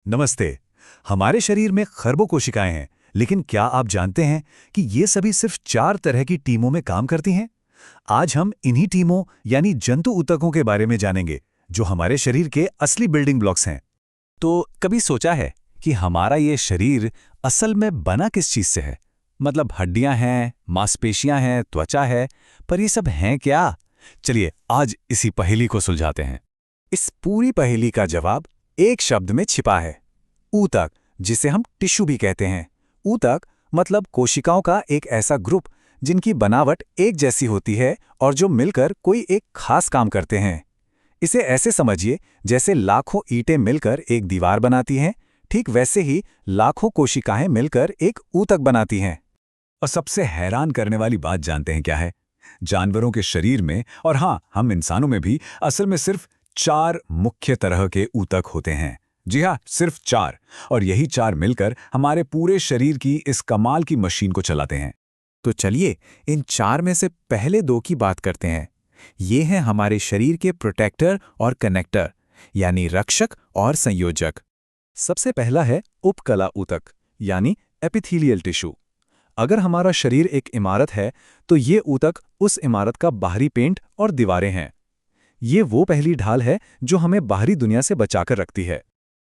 नमस्ते। हमारे शरीर में खरबों कोशिकाएं हैं, लेकिन क्या आप जानते हैं कि ये सभी सिर्फ 4 तरह की टीमों में काम करती हैं? आज हम इन्हीं टीमों यानी जंतु ऊतकों के बारे में जानेंगे, जो हमारे शरीर के असली बिल्डिंग ब्लॉक्स हैं। तो कभी सोचा है कि हमारा ये शरीर असल में बना किस चीज से है? मतलब हड्डियां हैं, मांसपेशियां हैं, त्वचा है, पर ये सब हैं क्या? चलिए आज इसी पहेली को सुलझाते हैं। इस पूरी पहेली का जवाब एक शब्द में छिपा है, ऊतक, जिसे हम टिश्यू भी कहते हैं। ऊतक मतलब कोशिकाओं का एक ऐसा ग्रुप जिनकी बनावट एक जैसी होती है और जो मिलकर कोई एक खास काम करते हैं। इसे ऐसे समझिए जैसे लाखों ईंटें मिलकर एक दीवार बनाती हैं, ठीक वैसे ही लाखों कोशिकाएं मिलकर एक ऊतक बनाती हैं। और सबसे हैरान करने वाली बात जानते हैं क्या है? जानवरों के शरीर में और हाँ, हम इंसानों में भी असल में सिर्फ 4 मुख्य तरह के ऊतक होते हैं। जी हाँ, सिर्फ 4। और यही 4 मिलकर हमारे पूरे शरीर की इस कमाल की मशीन को चलाते हैं। तो चलिए इन 4 में से पहले 2 की बात करते हैं। ये हैं हमारे शरीर के प्रोटेक्टर और कनेक्टर, यानी रक्षक और संयोजक। सबसे पहला है उपकला ऊतक, यानी एपिथेलियल टिश्यू। अगर हमारा शरीर एक इमारत है, तो ये ऊतक उस इमारत का बाहरी पेंट और दीवारें हैं। ये वो पहली ढाल है जो हमें बाहरी दुनिया से बचाकर रखती है।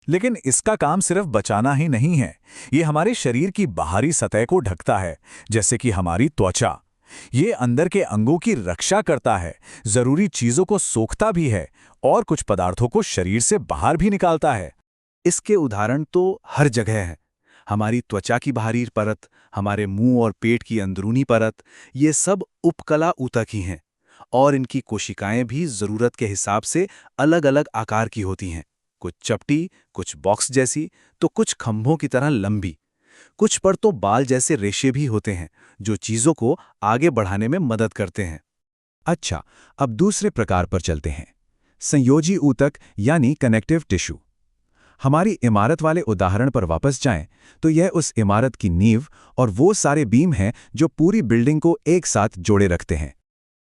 लेकिन इसका काम सिर्फ बचाना ही नहीं है, ये हमारे शरीर की बाहरी सतह को ढकता है, जैसे कि हमारी त्वचा। ये अंदर के अंगों की रक्षा करता है, जरूरी चीजों को सोखता भी है और कुछ पदार्थों को शरीर से बाहर भी निकालता है। इसके उदाहरण तो हर जगह हैं। हमारी त्वचा की बाहरी परत, हमारे मुंह और पेट की अंदरूनी परत, ये सब उपकला ऊतक ही हैं। और इनकी कोशिकाएं भी जरूरत के हिसाब से अलग-अलग आकार की होती हैं। कुछ चपटी, कुछ बॉक्स जैसी, तो कुछ खंभों की तरह लंबी। कुछ पर तो बाल जैसे रेशे भी होते हैं, जो चीजों को आगे बढ़ाने में मदद करते हैं। अच्छा, अब दूसरे प्रकार पर चलते हैं, संयोजी ऊतक यानी कनेक्टिव टिश्यू। हमारी इमारत वाले उदाहरण पर वापस जाएं, तो यह उस इमारत की नींव और वो सारे बीम हैं जो पूरी बिल्डिंग को एक साथ जोड़े रखते हैं।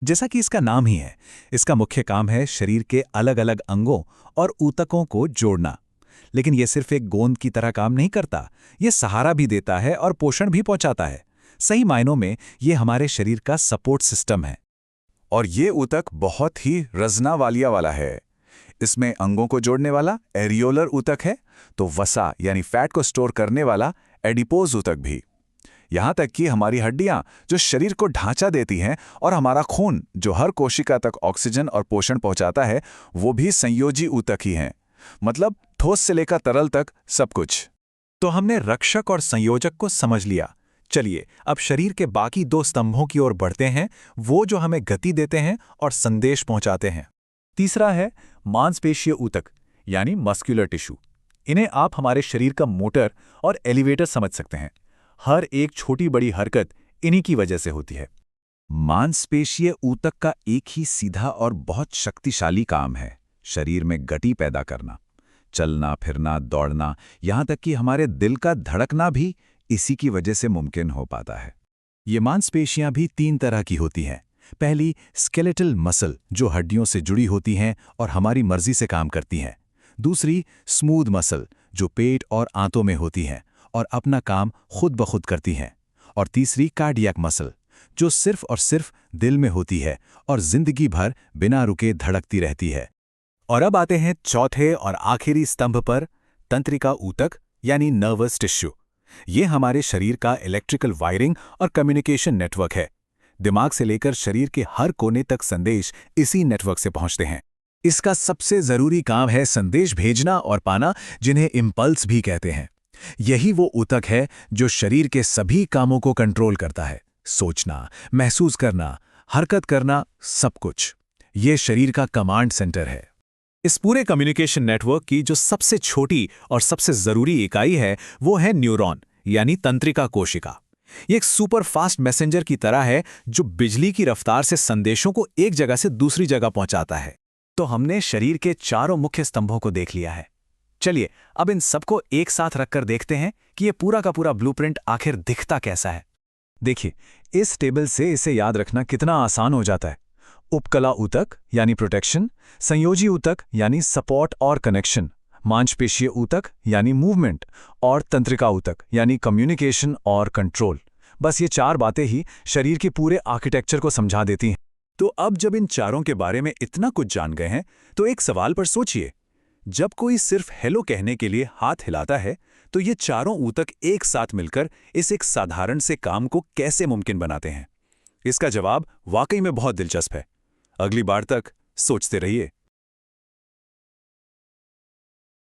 जैसा कि इसका नाम ही है, इसका मुख्य काम है शरीर के अलग-अलग अंगों और ऊतकों को जोड़ना। लेकिन यह सिर्फ एक गोंद की तरह काम नहीं करता, यह सहारा भी देता है और पोषण भी पहुंचाता है। सही मायनों में यह हमारे शरीर का सपोर्ट सिस्टम है। और ये ऊतक बहुत ही रज़नावालिया वाला है। इसमें अंगों को जोड़ने वाला एरियोलर ऊतक है, तो वसा यानी फैट को स्टोर करने वाला एडिपोज ऊतक भी। यहाँ तक कि हमारी हड्डियाँ जो शरीर को ढांचा देती हैं और हमारा खून जो हर कोशिका तक ऑक्सीजन और पोषण पहुँचाता है, वो भी संयोजी ऊतक ही हैं। मतलब ठोस से लेकर तरल तक सब कुछ। तो हमने रक्षक और संयोजक को समझ लिया। चलिए अब शरीर के बाकी 2 स्तंभों की ओर बढ़ते हैं, वो जो हमें गति देते हैं और संदेश पहुँचाते हैं। तीसरा है मांसपेशीय ऊतक यानी मस्कुलर टिश्यू। इन्हें आप हमारे शरीर का मोटर और एलिवेटर समझ सकते हैं। हर एक छोटी बड़ी हरकत इन्हीं की वजह से होती है। मांसपेशीय ऊतक का एक ही सीधा और बहुत शक्तिशाली काम है, शरीर में गति पैदा करना। चलना, फिरना, दौड़ना, यहाँ तक कि हमारे दिल का धड़कना भी इसी की वजह से मुमकिन हो पाता है। ये मांसपेशियां भी 3 तरह की होती हैं। पहली स्केलेटल मसल, जो हड्डियों से जुड़ी होती हैं और हमारी मर्जी से काम करती हैं। दूसरी स्मूथ मसल, जो पेट और आंतों में होती हैं और अपना काम खुद ब खुद करती हैं। और तीसरी कार्डियक मसल, जो सिर्फ और सिर्फ दिल में होती है और जिंदगी भर बिना रुके धड़कती रहती है। और अब आते हैं चौथे और आखिरी स्तंभ पर, तंत्रिका ऊतक यानी नर्वस टिश्यू। ये हमारे शरीर का इलेक्ट्रिकल वायरिंग और कम्युनिकेशन नेटवर्क है। दिमाग से लेकर शरीर के हर कोने तक संदेश इसी नेटवर्क से पहुंचते हैं। इसका सबसे जरूरी काम है संदेश भेजना और पाना, जिन्हें इम्पल्स भी कहते हैं। यही वो ऊतक है जो शरीर के सभी कामों को कंट्रोल करता है, सोचना, महसूस करना, हरकत करना, सब कुछ। ये शरीर का कमांड सेंटर है। इस पूरे कम्युनिकेशन नेटवर्क की जो सबसे छोटी और सबसे जरूरी इकाई है, वो है न्यूरॉन यानी तंत्रिका कोशिका। ये एक सुपर फास्ट मैसेंजर की तरह है जो बिजली की रफ्तार से संदेशों को एक जगह से दूसरी जगह पहुंचाता है। तो हमने शरीर के चारों मुख्य स्तंभों को देख लिया है। चलिए अब इन सबको एक साथ रखकर देखते हैं कि ये पूरा का पूरा ब्लूप्रिंट आखिर दिखता कैसा है। देखिए, इस टेबल से इसे याद रखना कितना आसान हो जाता है। उपकला ऊतक यानी प्रोटेक्शन, संयोजी ऊतक यानी सपोर्ट और कनेक्शन, मांसपेशीय ऊतक यानी मूवमेंट, और तंत्रिका ऊतक यानी कम्युनिकेशन और कंट्रोल। बस ये 4 बातें ही शरीर के पूरे आर्किटेक्चर को समझा देती हैं। तो अब जब इन चारों के बारे में इतना कुछ जान गए हैं, तो एक सवाल पर सोचिए। जब कोई सिर्फ हेलो कहने के लिए हाथ हिलाता है, तो ये चारों ऊतक एक साथ मिलकर इस एक साधारण से काम को कैसे मुमकिन बनाते हैं? इसका जवाब वाकई में बहुत दिलचस्प है। अगली बार तक सोचते रहिए।